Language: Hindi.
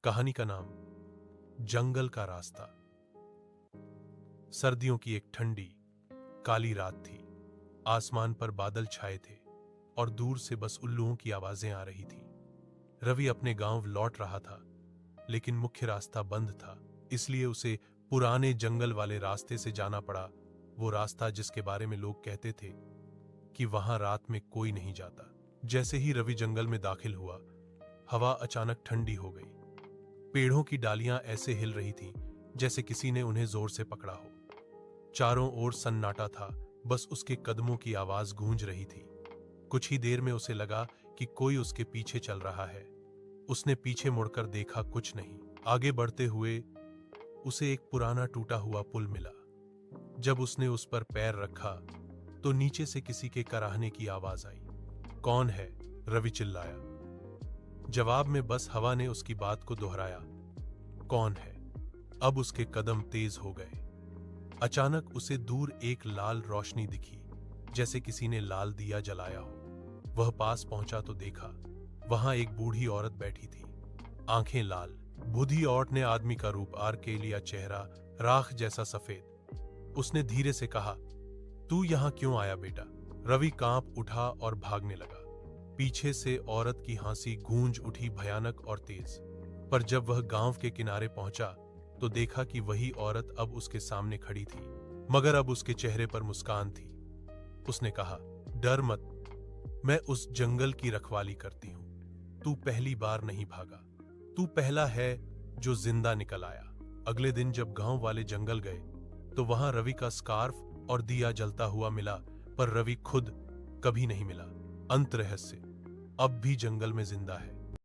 कहानी का नाम जंगल का रास्ता। सर्दियों की एक ठंडी काली रात थी। आसमान पर बादल छाए थे और दूर से बस उल्लुओं की आवाजें आ रही थीं। रवि अपने गांव लौट रहा था, लेकिन मुख्य रास्ता बंद था, इसलिए उसे पुराने जंगल वाले रास्ते से जाना पड़ा। वो रास्ता जिसके बारे में लोग कहते थे कि वहां रात में कोई नहीं जाता। जैसे ही रवि जंगल में दाखिल हुआ, हवा अचानक ठंडी हो गई। पेड़ों की डालियां ऐसे हिल रही थीं जैसे किसी ने उन्हें जोर से पकड़ा हो। चारों ओर सन्नाटा था, बस उसके कदमों की आवाज गूंज रही थी। कुछ ही देर में उसे लगा कि कोई उसके पीछे चल रहा है। उसने पीछे मुड़कर देखा, कुछ नहीं। आगे बढ़ते हुए उसे एक पुराना टूटा हुआ पुल मिला। जब उसने उस पर पैर रखा तो नीचे से किसी के कराहने की आवाज आई। कौन है? रवि चिल्लाया। जवाब में बस हवा ने उसकी बात को दोहराया, कौन है? अब उसके कदम तेज हो गए। अचानक उसे दूर एक लाल रोशनी दिखी, जैसे किसी ने लाल दिया जलाया हो। वह पास पहुंचा तो देखा वहां एक बूढ़ी औरत बैठी थी, आंखें लाल। बूढ़ी औरत ने आदमी का रूप आर के लिया, चेहरा राख जैसा सफेद। उसने धीरे से कहा, तू यहां क्यों आया बेटा? रवि कांप उठा और भागने लगा। पीछे से औरत की हंसी गूंज उठी, भयानक और तेज। पर जब वह गांव के किनारे पहुंचा तो देखा कि वही औरत अब उसके सामने खड़ी थी, मगर अब उसके चेहरे पर मुस्कान थी। उसने कहा, डर मत, मैं उस जंगल की रखवाली करती हूं। तू पहली बार नहीं भागा, तू पहला है जो जिंदा निकल आया। अगले दिन जब गांव वाले जंगल गए तो वहां रवि का स्कार्फ और दिया जलता हुआ मिला, पर रवि खुद कभी नहीं मिला। अंत रहस्य अब भी जंगल में जिंदा है।